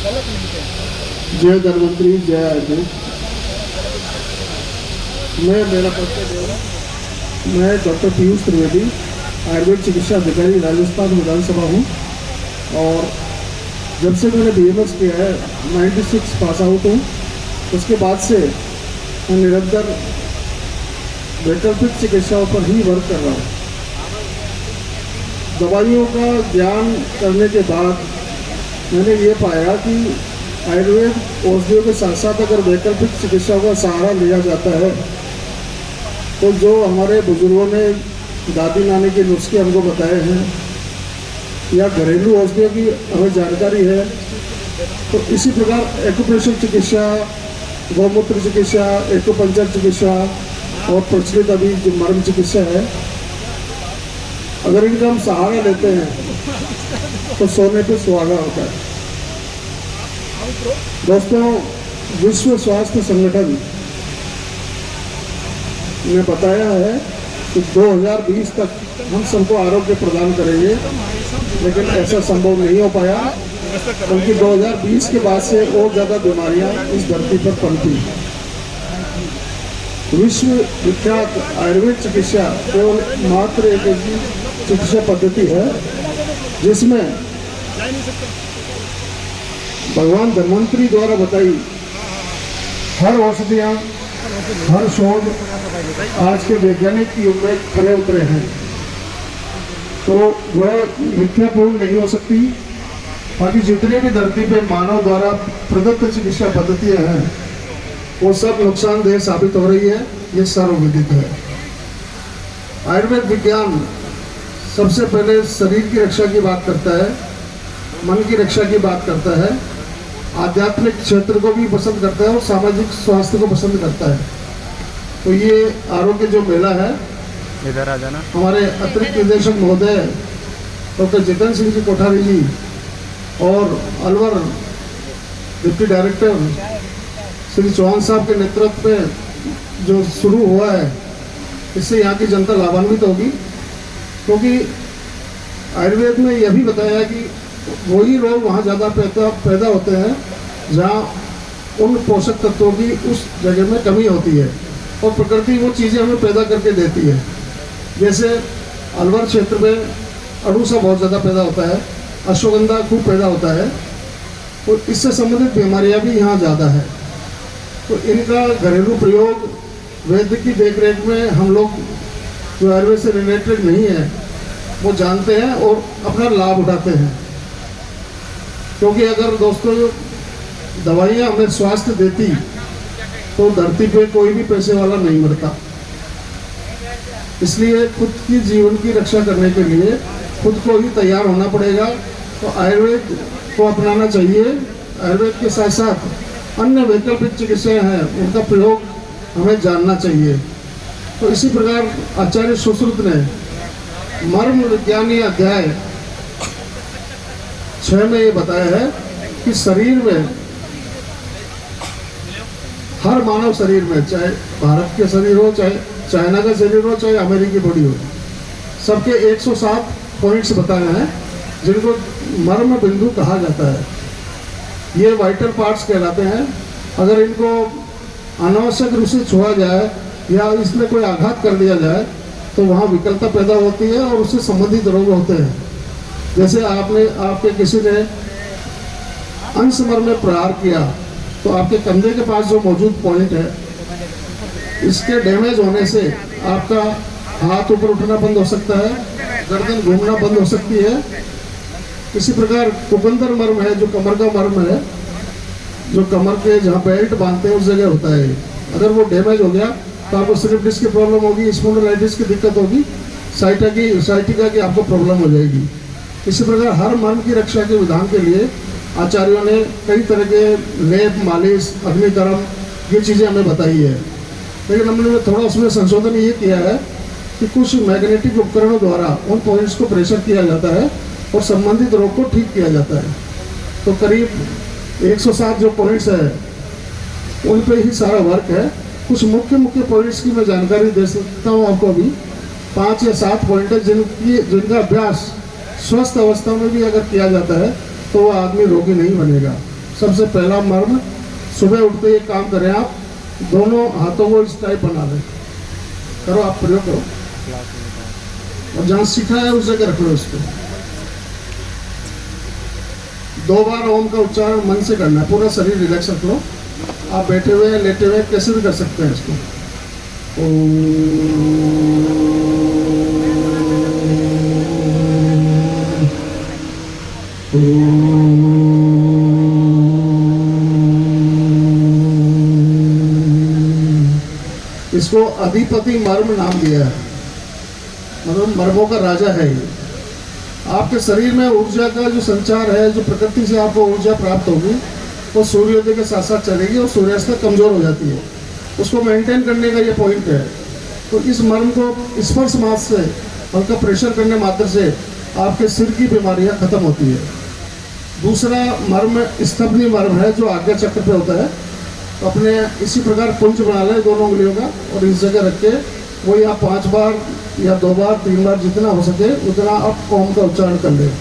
जय धन्वंतरी, जय आयुर्वेद। मेरा परिचय है, मैं डॉक्टर पीयूष त्रिवेदी, आयुर्वेद चिकित्सा अधिकारी, राजस्थान विधानसभा हूँ। और जब से मैंने BMS किया है, 96 पास आउट हूँ, उसके बाद से मैं निरंतर वैकल्पिक चिकित्साओं पर ही वर्क कर रहा हूँ। दवाइयों का ज्ञान करने के बाद मैंने ये पाया कि आयुर्वेद औषधियों के साथ साथ अगर वैकल्पिक चिकित्सा का सहारा लिया जाता है तो जो हमारे बुजुर्गों ने दादी नानी के नुस्खे हमको बताए हैं या घरेलू औषधियों की हमें जानकारी है, तो इसी प्रकार एक्यूप्रेशर चिकित्सा, गौमूत्र चिकित्सा, एक्यूपंक्चर चिकित्सा और प्रचलित अभी जो मर्म चिकित्सा है, अगर इनका हम सहारा लेते हैं तो सोने पे सुहागा होता है। दोस्तों, विश्व स्वास्थ्य संगठन ने बताया है कि 2020 तक हम सबको आरोग्य प्रदान करेंगे, लेकिन ऐसा संभव नहीं हो पाया क्योंकि 2020 के बाद से और ज़्यादा बीमारियां इस धरती पर पनपी। विश्व विख्यात आयुर्वेद चिकित्सा केवल मात्र एक ऐसी चिकित्सा पद्धति है जिसमें भगवान धन्वंतरी द्वारा बताई हर औषधियाँ, हर शोध आज के वैज्ञानिक युग में खरे उतरे हैं, तो वह मिथ्यापूर्ण नहीं हो सकती। बाकी जितने भी धरती पे मानव द्वारा प्रदत्त चिकित्सा पद्धतियाँ हैं वो सब नुकसानदेह साबित हो रही है, ये सर्वविदित है। आयुर्वेद विज्ञान सबसे पहले शरीर की रक्षा की बात करता है, मन की रक्षा की बात करता है, आध्यात्मिक क्षेत्र को भी पसंद करता है और सामाजिक स्वास्थ्य को पसंद करता है। तो ये आरोग्य जो मेला है, इधर आ जाना, हमारे अतिरिक्त निदेशक महोदय डॉक्टर जितेंद्र सिंह जी कोठारी जी और अलवर डिप्टी डायरेक्टर श्री चौहान साहब के नेतृत्व में जो शुरू हुआ है, इससे यहाँ की जनता लाभान्वित होगी। क्योंकि आयुर्वेद में यह भी बताया है कि वही रोग वहाँ ज़्यादा पैदा होते हैं जहाँ उन पोषक तत्वों की उस जगह में कमी होती है और प्रकृति वो चीज़ें हमें पैदा करके देती है। जैसे अलवर क्षेत्र में अड़ूसा बहुत ज़्यादा पैदा होता है, अश्वगंधा खूब पैदा होता है, और इससे संबंधित बीमारियाँ भी यहाँ ज़्यादा है। तो इनका घरेलू प्रयोग वैद्य की देखरेख में हम लोग जो आयुर्वेद से रिलेटेड नहीं है वो जानते हैं और अपना लाभ उठाते हैं। क्योंकि अगर दोस्तों दवाइयाँ हमें स्वास्थ्य देती तो धरती पे कोई भी पैसे वाला नहीं मरता। इसलिए खुद की जीवन की रक्षा करने के लिए खुद को ही तैयार होना पड़ेगा। तो आयुर्वेद को अपनाना चाहिए। आयुर्वेद के साथ साथ अन्य वैकल्पिक चिकित्साएँ हैं, उनका प्रयोग हमें जानना चाहिए। तो इसी प्रकार आचार्य सुश्रुत ने मर्म विज्ञानी अध्याय 6 में ये बताया है कि शरीर में, हर मानव शरीर में, चाहे भारत के शरीर हो, चाहे चाइना का शरीर हो, चाहे अमेरिकी बॉडी हो, सबके 107 पॉइंट्स बताए हैं जिनको मर्म बिंदु कहा जाता है। ये वाइटल पार्ट्स कहलाते हैं। अगर इनको अनावश्यक रूप से छुआ जाए या इसमें कोई आघात कर दिया जाए तो वहाँ विकलता पैदा होती है और उससे संबंधित रोग होते हैं। जैसे आपके किसी ने अंशमर में प्रहार किया तो आपके कंधे के पास जो मौजूद पॉइंट है, इसके डैमेज होने से आपका हाथ ऊपर उठना बंद हो सकता है, गर्दन घूमना बंद हो सकती है। इसी प्रकार कुबंदर मर्म है, जो कमर का मर्म है, जो कमर के जहाँ बेल्ट बांधते हैं उस जगह होता है। अगर वो डैमेज हो गया तो आपको स्लिप डिस्क की प्रॉब्लम होगी, स्पॉन्डिलाइटिस की दिक्कत होगी, साइटिका की आपको प्रॉब्लम हो जाएगी। इसी प्रकार हर मर्म की रक्षा के विधान के लिए आचार्यों ने कई तरह के लेप, मालिश, अग्निकर्म, ये चीज़ें हमें बताई है। लेकिन हमने थोड़ा उसमें संशोधन ये किया है कि कुछ मैग्नेटिक उपकरणों द्वारा उन पॉइंट्स को प्रेशर किया जाता है और संबंधित रोग को ठीक किया जाता है। तो करीब 107 जो पॉइंट्स है उन पे ही सारा वर्क है। कुछ मुख्य पॉइंट्स की मैं जानकारी दे सकता हूँ आपको। अभी 5 या 7 पॉइंट है जिनका अभ्यास स्वस्थ अवस्था में भी अगर किया जाता है तो वह आदमी रोगी नहीं बनेगा। सबसे पहला मर्म, सुबह उठते ही काम करें आप, दोनों हाथों को इस टाइप बना लें। करो, आप प्रयोग करो, और जहाँ सीखा है उस जगह रख लो इसको। 2 बार ओम का उच्चारण मन से करना है, पूरा शरीर रिलैक्स रख लो। आप बैठे हुए लेटे हुए कैसे भी कर सकते हैं इसको। इसको अधिपति मर्म नाम दिया है, मतलब मर्मों का राजा है ये। आपके शरीर में ऊर्जा का जो संचार है, जो प्रकृति से आपको ऊर्जा प्राप्त होगी, वो सूर्योदय के साथ साथ चलेगी और सूर्यास्त तक कमजोर हो जाती है। उसको मेंटेन करने का ये पॉइंट है। तो इस मर्म को स्पर्श मात्र से, हल्का प्रेशर करने मात्र से आपके सिर की बीमारियां खत्म होती है। दूसरा मर्म स्तंभनी मर्म है, जो आज्ञा चक्र पे होता है। तो अपने इसी प्रकार पुंज बना लें दोनों उंगलियों का, और इस जगह रख के वही आप 5 बार या 2 बार 3 बार जितना हो सके उतना आप ओम का उच्चारण कर लें।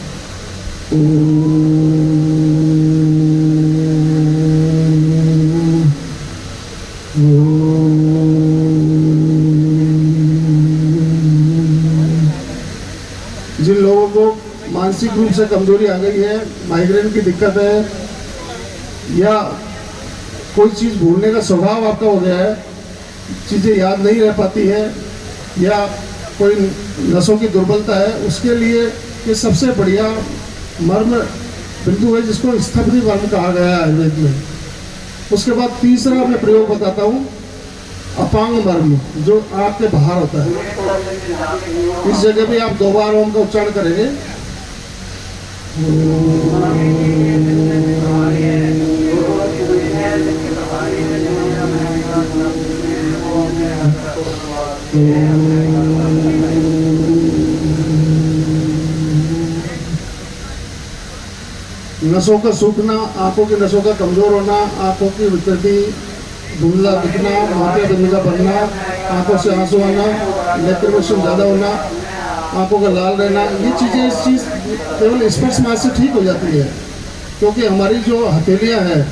जिन लोगों को मानसिक रूप से कमजोरी आ गई है, माइग्रेन की दिक्कत है, या कोई चीज़ भूलने का स्वभाव आपका हो गया है, चीज़ें याद नहीं रह पाती है, या कोई नसों की दुर्बलता है, उसके लिए ये सबसे बढ़िया मर्म बिंदु है, जिसको स्तंभनी मर्म कहा गया है आयुर्वेद में। उसके बाद तीसरा मैं प्रयोग बताता हूँ, अपांग मर्म, जो आँख के बाहर होता है। इस जगह भी आप 2 बार ओम का उच्चारण करेंगे। नसों का सूखना, आंखों की नसों का कमजोर होना, आंखों की विकृति, धुंधला दिखना, माथे धुंधला बनना, आंखों से आंसू आना, नेत्रवशन ज़्यादा होना, आंखों का लाल रहना, ये चीज़ें इस चीज़ केवल स्पर्श मात्र से ठीक हो जाती है। क्योंकि हमारी जो हथेलियाँ हैं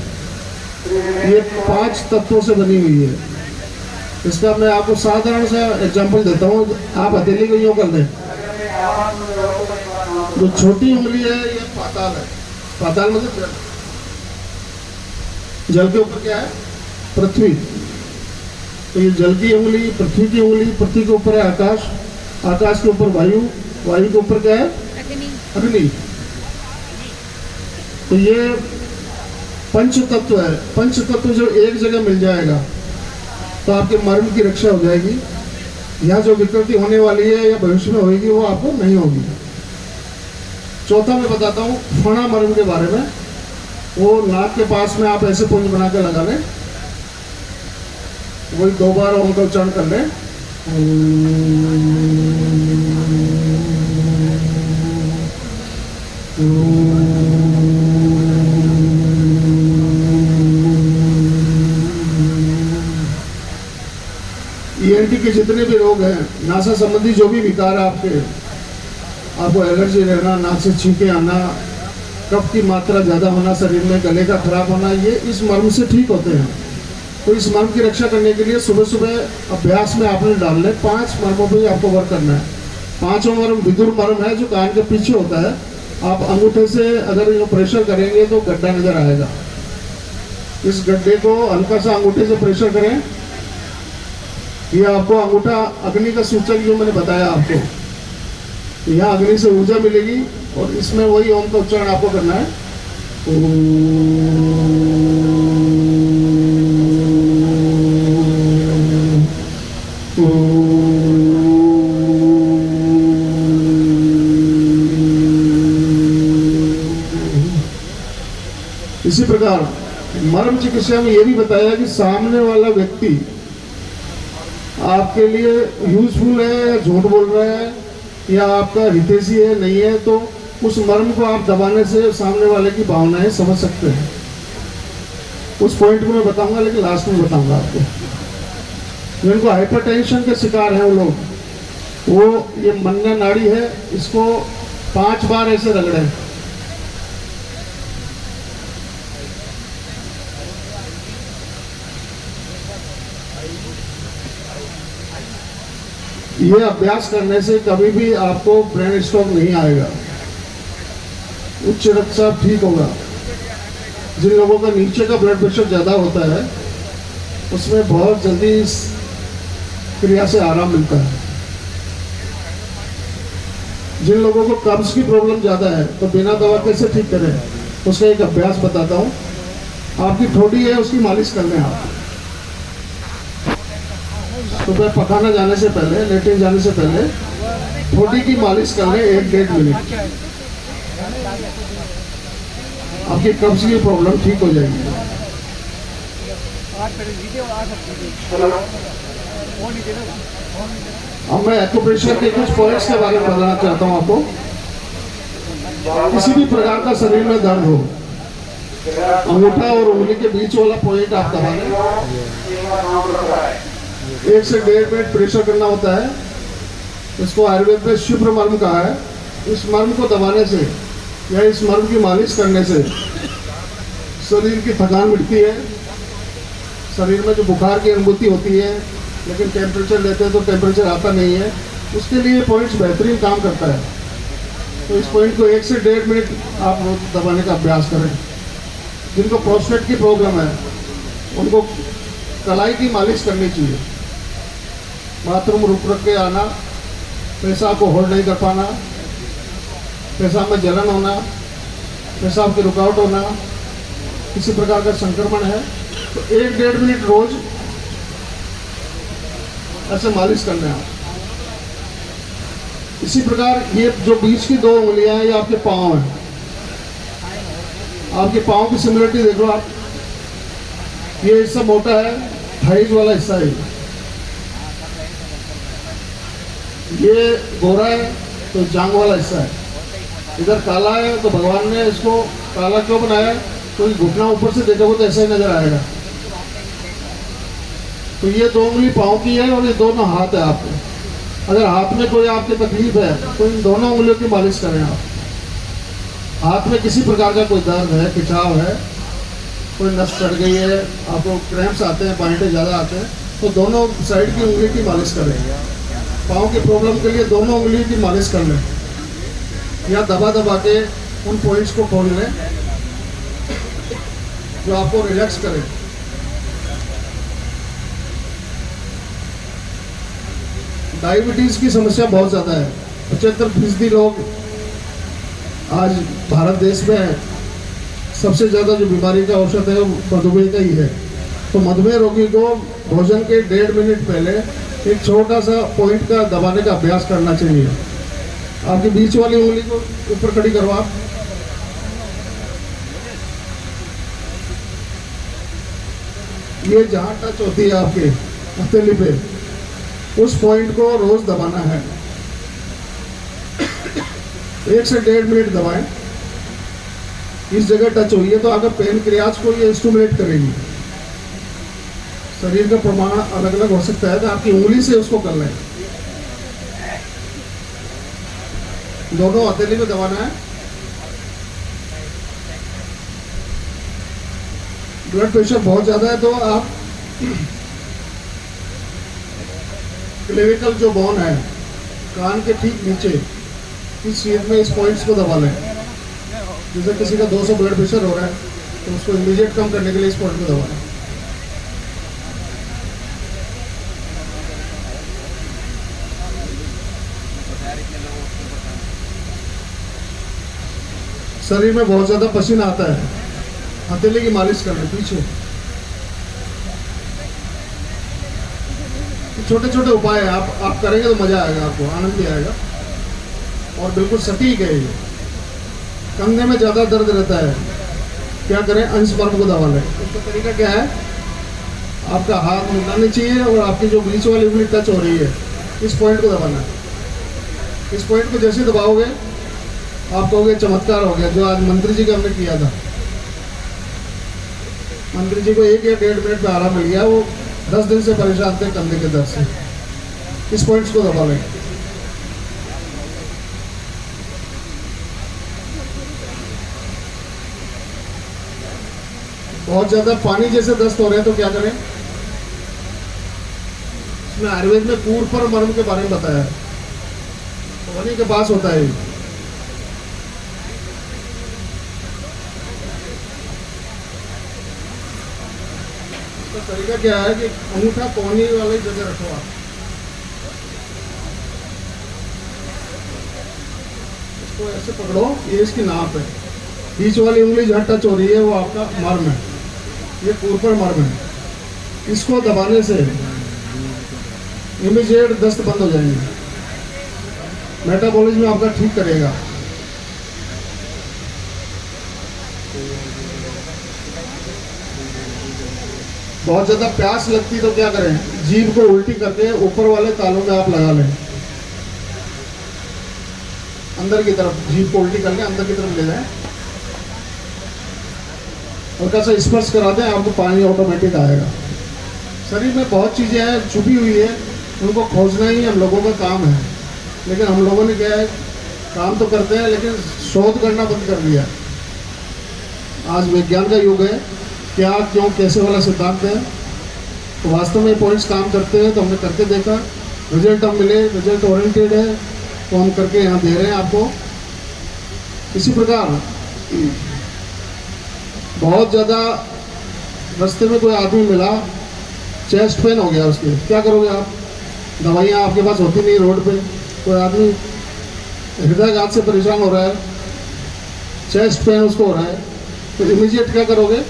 ये 5 तत्वों से बनी हुई है। इसका मैं आपको साधारण सा एग्जांपल देता हूँ। आप हथेली को यूँ कर दें, जो छोटी उंगली है ये पाताल है। पाताल मतलब जल के ऊपर क्या है? पृथ्वी। तो ये जल की उंगली, पृथ्वी की उंगली, पृथ्वी के ऊपर है आकाश, आकाश के ऊपर वायु, वायु के ऊपर क्या है? अग्नि। तो ये पंच तत्व है। पंच तत्व जो एक जगह मिल जाएगा तो आपके मर्म की रक्षा हो जाएगी। यहाँ जो विकृति होने वाली है या भविष्य में होगी वो आपको नहीं होगी। चौथा मैं बताता हूँ फणा मर्म के बारे में। वो नाक के पास में आप ऐसे पुंज बना के लगा लें, वही 2 बार ओम का उच्चारण कर लें। ENT के जितने भी रोग हैं, नासा संबंधी जो भी विकार है आपको एलर्जी रहना, नाक से छींके आना, कफ की मात्रा ज़्यादा होना शरीर में, गले का खराब होना, ये इस मर्म से ठीक होते हैं। तो इस मर्म की रक्षा करने के लिए सुबह सुबह अभ्यास में आपने डालने 5 मर्मों पर आपको वर्क करना है। 5वां मर्म विदुर मर्म है, जो कान के पीछे होता है। आप अंगूठे से अगर ये प्रेशर करेंगे तो गड्ढा नजर आएगा। इस गड्ढे को हल्का सा अंगूठे से प्रेशर करें। ये आपको अंगूठा अग्नि का सूचक जो मैंने बताया आपको, यहाँ अग्नि से ऊर्जा मिलेगी और इसमें वही ओम का उच्चारण आपको करना है। इसी प्रकार मर्म चिकित्सा में यह भी बताया कि सामने वाला व्यक्ति आपके लिए यूजफुल है या झूठ बोल रहा है या आपका हितैषी है नहीं है, तो उस मर्म को आप दबाने से सामने वाले की भावनाएं समझ सकते हैं। उस पॉइंट को मैं बताऊंगा, लेकिन लास्ट में बताऊंगा आपको। जिनको हाइपरटेंशन के शिकार हैं वो लोग, वो ये मन्ना नाड़ी है, इसको 5 बार ऐसे रगड़ें। ये अभ्यास करने से कभी भी आपको ब्रेन स्ट्रोक नहीं आएगा, उच्च रक्तचाप ठीक होगा। जिन लोगों का नीचे का ब्लड प्रेशर ज़्यादा होता है उसमें बहुत जल्दी इस क्रिया से आराम मिलता है। जिन लोगों को कब्ज की प्रॉब्लम ज़्यादा है तो बिना दवा कैसे ठीक करें, उसका एक अभ्यास बताता हूँ। आपकी ठोड़ी है उसकी मालिश कर लें आप। सुबह पकाना जाने से पहले, लेटरिन जाने से पहले ठोड़ी की मालिश कर लें 1-1.5 मिनट। आपकी कब्ज की प्रॉब्लम ठीक हो जाएगी। अब मैं एक्यूप्रेशर के कुछ पॉइंट्स के बारे में बताना चाहता हूँ आपको। किसी भी प्रकार का शरीर में दर्द हो, अंगूठा और उंगली के बीच वाला पॉइंट आप दबा लें। 1 से 1.5 मिनट प्रेशर करना होता है। इसको आयुर्वेद में शुभ्र मर्म कहा है। इस मर्म को दबाने से या इस मर्म की मालिश करने से शरीर की थकान मिटती है। शरीर में जो बुखार की अनुभूति होती है लेकिन टेम्परेचर लेते हैं तो टेम्परेचर आता नहीं है, उसके लिए पॉइंट्स बेहतरीन काम करता है। तो इस पॉइंट को 1 से 1.5 मिनट आप रोज दबाने का अभ्यास करें। जिनको प्रोस्टेट की प्रॉब्लम है उनको कलाई की मालिश करनी चाहिए। बाथरूम रुक के आना, पेशाब को होल्ड नहीं कर पाना, पेशाब में जलन होना, पेशाब की रुकावट होना, किसी प्रकार का संक्रमण है तो 1-1.5 मिनट रोज ऐसे मालिश करना है। इसी प्रकार ये जो बीच की 2 उंगलियां हैं ये आपके पाँव हैं। आपके पाँव की सिमिलरिटी देख लो आप। ये हिस्सा मोटा है, थाइज वाला हिस्सा है। ये गोरा है तो जांग वाला हिस्सा है। इधर काला है तो भगवान ने इसको काला क्यों बनाया, तो घुटना ऊपर से देखोगे तो ऐसा ही नजर आएगा। तो ये 2 उंगली पाँव की है और ये दोनों हाथ है आपके। अगर हाथ में कोई आपकी तकलीफ है तो इन दोनों उंगलियों की मालिश करें आप। हाथ में किसी प्रकार का कोई दर्द है, खिंचाव है, कोई नस चढ़ गई है, आपको क्रैम्प्स आते हैं, पॉइंटे ज़्यादा आते हैं, तो दोनों साइड की उंगली की मालिश करें। पाँव की प्रॉब्लम के लिए दोनों उंगली की मालिश कर लें या दबा दबा के उन पॉइंट्स को खोल लें जो आपको रिलैक्स करें। डायबिटीज़ की समस्या बहुत ज़्यादा है। 75% लोग आज भारत देश में सबसे ज़्यादा जो बीमारी का औसत है वो मधुमेह का ही है। तो मधुमेह रोगी को भोजन के 1.5 मिनट पहले एक छोटा सा पॉइंट का दबाने का अभ्यास करना चाहिए। आपकी बीच वाली उंगली को ऊपर खड़ी करो आप। ये जहाँ टच होती है आपके हथेली पे, उस पॉइंट को रोज दबाना है। 1 से 1.5 मिनट दबाएं। इस जगह टच हुई है तो अगर पेनक्रियाज को ये स्टिमुलेट करेगी। शरीर का प्रमाण अलग अलग हो सकता है तो आपकी उंगली से उसको कर लें। दोनों हथेली में दबाना है। ब्लड प्रेशर बहुत ज़्यादा है तो आप क्लेविकल जो बोन है कान के ठीक नीचे इस चीज में इस पॉइंट्स को दबा लें। जैसे किसी का 200 ब्लड प्रेशर हो रहा है तो उसको इमीडिएट कम करने के लिए इस पॉइंट को दबा लें। शरीर में बहुत ज्यादा पसीना आता है, हथेली की मालिश करना पीछे। छोटे छोटे उपाय है, आप करेंगे तो मजा आएगा, आपको आनंद भी आएगा और बिल्कुल सटीक है ये। कंधे में ज़्यादा दर्द रहता है, क्या करें, अंश पर्व को दबा लें। उसका तरीका क्या है, आपका हाथ मिलना नहीं चाहिए और आपकी जो बीच वाली उंगली टच हो रही है इस पॉइंट को दबाना है। इस पॉइंट को जैसे दबाओगे आप कहोगे चमत्कार हो गया, जो आज मंत्री जी का हमने किया था। मंत्री जी को 1 या 1.5 मिनट में आराम मिल गया। वो 10 दिन से परेशान थे कंधे के दर्द से। इस पॉइंट्स को दबा लें। बहुत ज़्यादा पानी जैसे दस्त हो रहे हैं तो क्या करें, इसमें आयुर्वेद में पूर्व पर मर्म के बारे में बताया है, तो उन्हीं के पास होता है। इसका तरीका क्या है कि अंगूठा कोहनी वाली जगह रखो आप, इसको ऐसे पकड़ो, ये इसकी नाप है, बीच वाली उंगली जहाँ टच हो रही है वो आपका मर्म है, ये पूर्व पर मर्म है। इसको दबाने से इमीडिएट दस्त बंद हो जाएंगे, मेटाबॉलिज्म आपका ठीक करेगा। बहुत ज़्यादा प्यास लगती तो क्या करें, जीभ को उल्टी करके ऊपर वाले तालू में आप लगा लें, अंदर की तरफ जीभ को उल्टी करके अंदर की तरफ ले जाएं, हल्का सा स्पर्श करा दें, आपको पानी ऑटोमेटिक आएगा। शरीर में बहुत चीज़ें हैं छुपी हुई है, उनको खोजना ही हम लोगों का काम है, लेकिन हम लोगों ने क्या है, काम तो करते हैं लेकिन शोध करना बंद कर दिया। आज विज्ञान का युग है, क्या क्यों कैसे वाला सिद्धांत है, तो वास्तव में पॉइंट्स काम करते हैं, तो हमने करके देखा, रिजल्ट हम मिले, रिजल्ट ओरिएंटेड है, तो हम करके यहाँ दे रहे हैं आपको। इसी प्रकार बहुत ज़्यादा रास्ते में कोई आदमी मिला, चेस्ट पेन हो गया उसके, क्या करोगे आप, दवाइयाँ आपके पास होती नहीं, रोड पे कोई आदमी हृदयाघात से परेशान हो रहा है, चेस्ट पेन उसको हो रहा है, तो इमीडिएट क्या करोगे,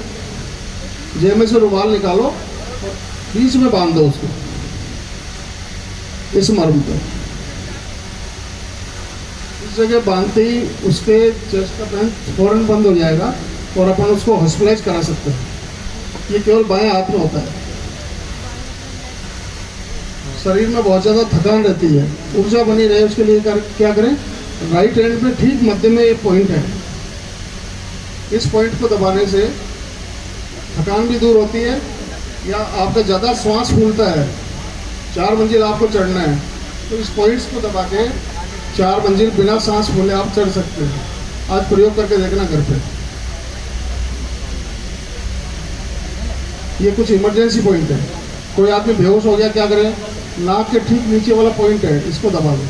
जेब में से रुमाल निकालो और बीच में बांध दो उसको, इस मर्म को, इस जगह बांधते ही उसके चेस्ट का पेन फौरन बंद हो जाएगा और अपन उसको हॉस्पिटलाइज करा सकते हैं। ये केवल बाएं हाथ में होता है। शरीर में बहुत ज़्यादा थकान रहती है, ऊर्जा बनी रहे उसके लिए क्या करें, राइट हैंड पे ठीक मध्य में ये पॉइंट है, इस पॉइंट को दबाने से थकान भी दूर होती है, या आपका ज़्यादा श्वास फूलता है, 4 मंजिल आपको चढ़ना है, तो इस पॉइंट्स को दबा के 4 मंजिल बिना सांस फूले आप चढ़ सकते हैं। आज प्रयोग करके देखना घर पे। ये कुछ इमरजेंसी पॉइंट है, कोई आदमी बेहोश हो गया, क्या करें, नाक के ठीक नीचे वाला पॉइंट है, इसको दबा दो,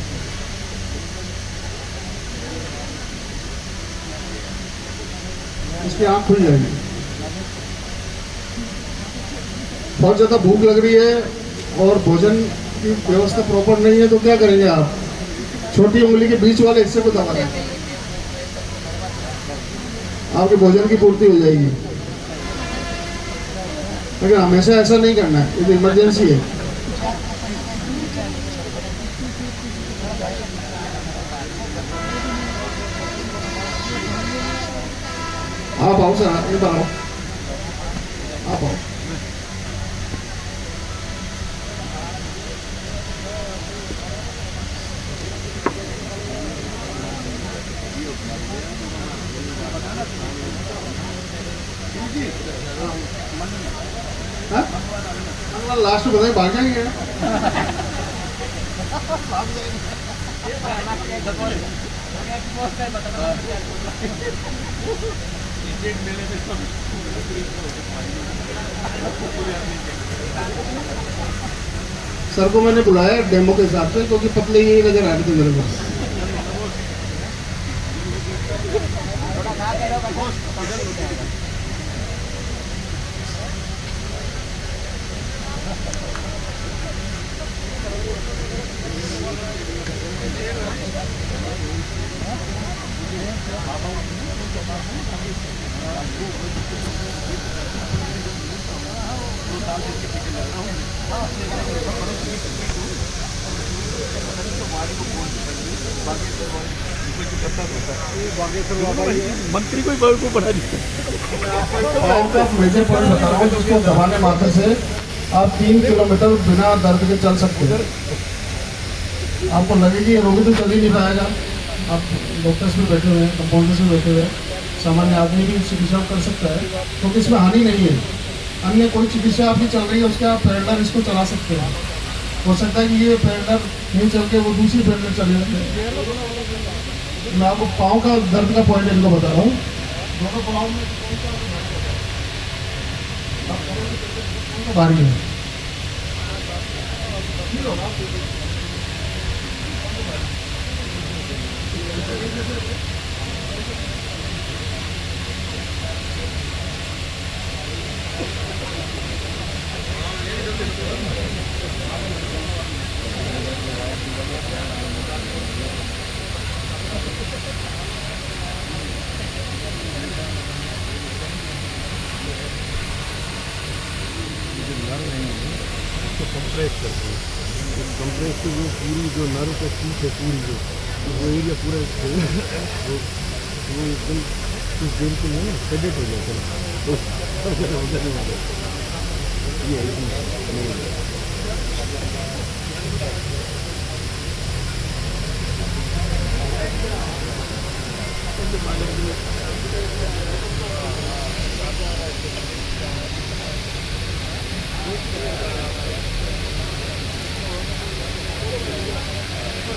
इसकी आंख खुल जाएगी। बहुत ज़्यादा भूख लग रही है और भोजन की व्यवस्था प्रॉपर नहीं है, तो क्या करेंगे आप, छोटी उंगली के बीच वाले हिस्से को दबा दें, आपके भोजन की पूर्ति हो जाएगी। लेकिन हमेशा ऐसा नहीं करना है, ये तो इमरजेंसी है। आप आओ सर, एक बार आओ, आप आओ। लास्ट में बताए भाग जाएंगे। सर को मैंने बुलाया डेमो के हिसाब से, क्योंकि पतले ही नजर आ रहे थे मेरे को। मंत्री को पढ़ा दी। मेजर पॉइंट बता रहा हूँ, जिसको दबाने मात्र से आप 3 किलोमीटर बिना दर्द के चल सकते हैं। आपको लगेगी रोगी तो चल ही नहीं पाएगा, आप डॉक्टर्स भी बैठे हुए हैं, कंपाउंडर्स भी बैठे हुए हैं, सामान्य आदमी भी चिकित्सा कर सकता है, क्योंकि इसमें हानि नहीं है। अन्य कोई चिकित्सा आपकी चल रही है, उसके आप पैडलर इसको चला सकते हैं। हो सकता है कि ये पैडलर नहीं चल के वो दूसरी पैडलर चले जाते हैं। मैं आपको पाँव का दर्द का पॉइंट इनको बता रहा हूँ। दोनों पाँव में भारी है, कंप्रेस करते हैं, कंप्रेस से वो पूरी जो नर्व का सीट है पूरी जो वो एरिया पूरा वो एकदम कुछ देर के लिए ना सेडेट हो जाता है, तो ये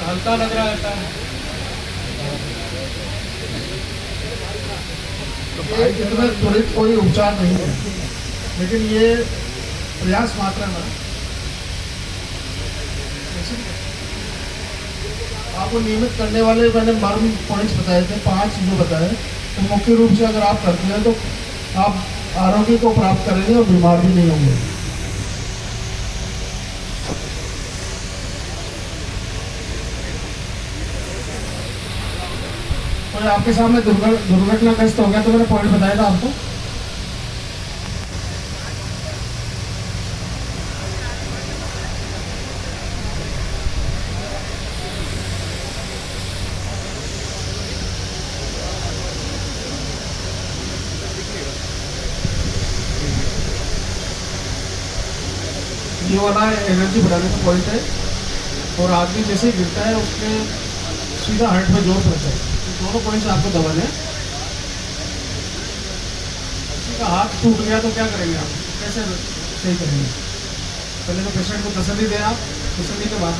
हल्का लग रहा है। ये इतना त्वरित कोई उपचार नहीं है, लेकिन ये प्रयास मात्रा में आपको नियमित करने वाले मैंने मर्म पॉइंट्स बताए थे, 5 चीज़ें बताए, तो मुख्य रूप से अगर आप करते हैं तो आप आरोग्य को प्राप्त करेंगे और बीमार भी नहीं होंगे। और आपके सामने दुर्घटनाग्रस्त हो गया तो मैंने पॉइंट बताया था आपको। ये वाला एनर्जी बढ़ाने का पॉइंट है, और आदमी जैसे ही गिरता है उसके सीधा हार्ट में जोर पड़ता है। दोनों पॉइंट्स आपको दबाने हैं। किसी का हाथ टूट गया तो क्या करेंगे आप, कैसे सही करेंगे? पहले तो पेशेंट को तसल्ली दें आप, तसल्ली के बाद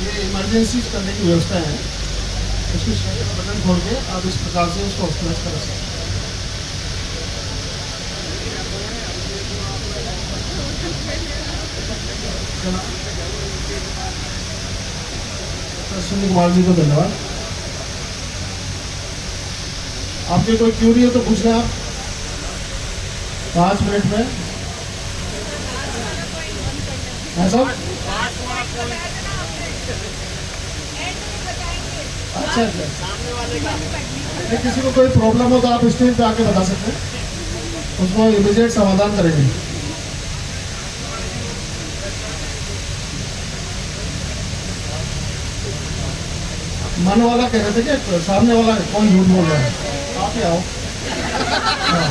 ये इमरजेंसी करने की व्यवस्था है। उसकी बटन खोल के आप इस प्रकार से उसको ऑप्शनाइज कर सकते हैं। सुनील कुमार जी को धन्यवाद। आपके कोई क्यूरी हो तो पूछ लें आप 5 मिनट में। ऐसा अच्छा अच्छा, नहीं किसी को कोई प्रॉब्लम हो तो आप स्टेज पे आके बता सकते हैं, उसको इमीडिएट समाधान करेंगे। मन वाला कह रहे थे कि सामने वाला कौन झूठ बोल रहा है, आप ही आओ। हाँ।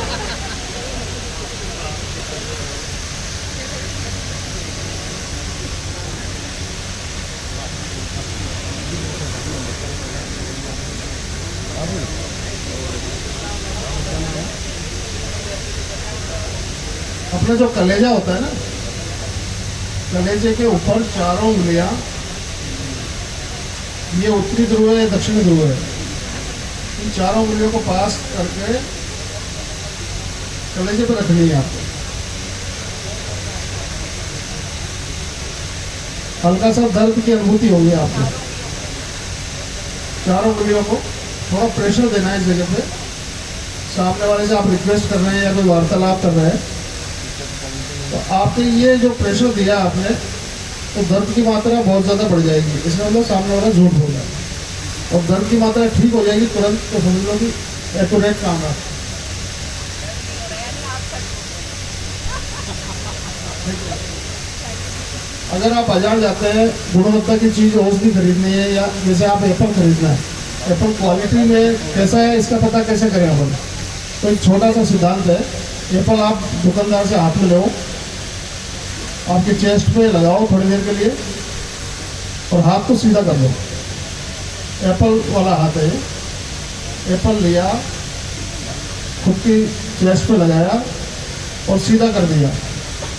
अपना जो कलेजा होता है ना, कलेजे के ऊपर चारों उंगलियां, ये उत्तरी ध्रुव है, दक्षिणी ध्रुव है, इन चारों उंगलियों को पास करके कलेजे पर रखनी है आपको। हल्का सा दर्द की अनुभूति होगी आपको। चारों उंगलियों को थोड़ा प्रेशर देना है इस जगह पे। सामने वाले से आप रिक्वेस्ट कर रहे हैं या कोई वार्तालाप कर रहे हैं, तो आपने ये जो प्रेशर दिया आपने, तो दर्द की मात्रा बहुत ज़्यादा बढ़ जाएगी। इसका मतलब सामने वाला झूठ बोल रहा है, और दर्द की मात्रा ठीक हो जाएगी तुरंत, तो समझ लो कि एक्यूरेट काम है। अगर आप बाजार जाते हैं, गुणवत्ता की चीज़ औषधि खरीदनी है, या जैसे आप एप्पल खरीदना है, एप्पल क्वालिटी में कैसा है इसका पता कैसे करें अपन? तो एक छोटा सा सिद्धांत है। एप्पल आप दुकानदार से हाथ में लो, आपके चेस्ट पे लगाओ थोड़ी देर के लिए, और हाथ को सीधा कर दो। एप्पल वाला हाथ है, एप्पल लिया, खुद की चेस्ट पे लगाया और सीधा कर दिया।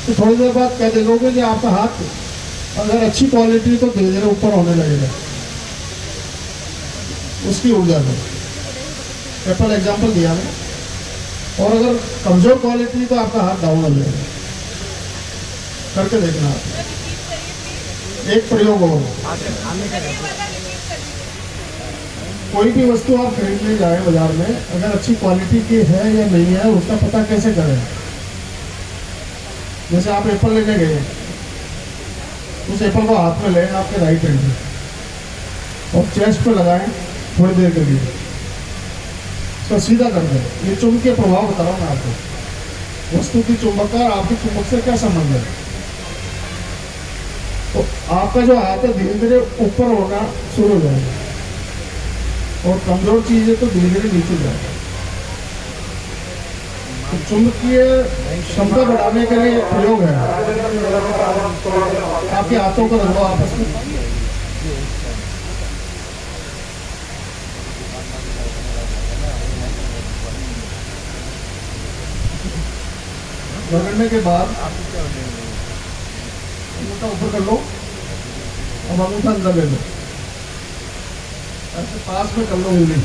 तो थोड़ी देर बाद क्या देखोगे कि आपका हाथ अगर अच्छी क्वालिटी तो धीरे धीरे ऊपर होने लगेगा उसकी ऊर्जा में। एप्पल एग्जाम्पल दिया मैंने। और अगर कमजोर क्वालिटी तो आपका हाथ डाउन हो जाएगा। करके देखना आप। एक प्रयोग हो, कोई भी वस्तु आप खरीदने जाए बाजार में, अगर अच्छी क्वालिटी की है या नहीं है उसका पता कैसे करें। जैसे आप एप्पल लेने गए, उस एप्पल को हाथ में लें आपके राइट हैंड में और चेस्ट पे लगाएं थोड़ी देर के लिए, उसका सीधा कर दें। ये चुंबकीय प्रभाव बता रहा हूँ मैं आपको। वस्तु की चुंबक का और आपकी चुंबक से क्या संबंध है। तो आपका जो हाथ है धीरे धीरे ऊपर होना शुरू हो जाएगा और कमजोर चीज है तो धीरे धीरे नीचे जाएगा। तो चुंबकीय क्षमता बढ़ाने के लिए प्रयोग है। आपके हाथों को रगड़ो आपस में। रगड़ने के बाद अंगूठा ऊपर कर लो, अब अंगूठा अंदर ले लो, ऐसे पास में कर लो उंगली।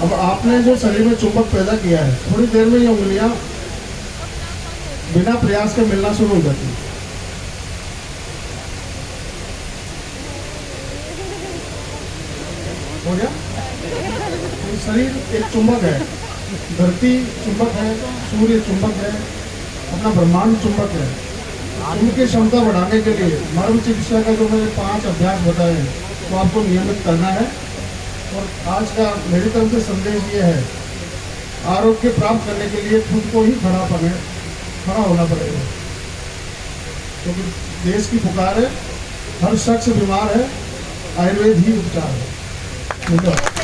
अब आपने जो शरीर में चुंबक पैदा किया है, थोड़ी देर में ये उंगलियां बिना प्रयास के मिलना शुरू हो जाती है। हो गया? तो शरीर एक चुंबक है, धरती चुंबक है, सूर्य चुंबक है, अपना ब्रह्मांड चुंबक है। उनकी क्षमता बढ़ाने के लिए मर्म चिकित्सा का जो मैंने 5 अभ्यास बताए हैं वो आपको नियमित करना है। और आज का मेरी तरफ से संदेश ये है, आरोग्य प्राप्त करने के लिए खुद को ही खड़ा होना पड़ेगा, क्योंकि देश की पुकार है, हर शख्स बीमार है, आयुर्वेद ही उपचार है।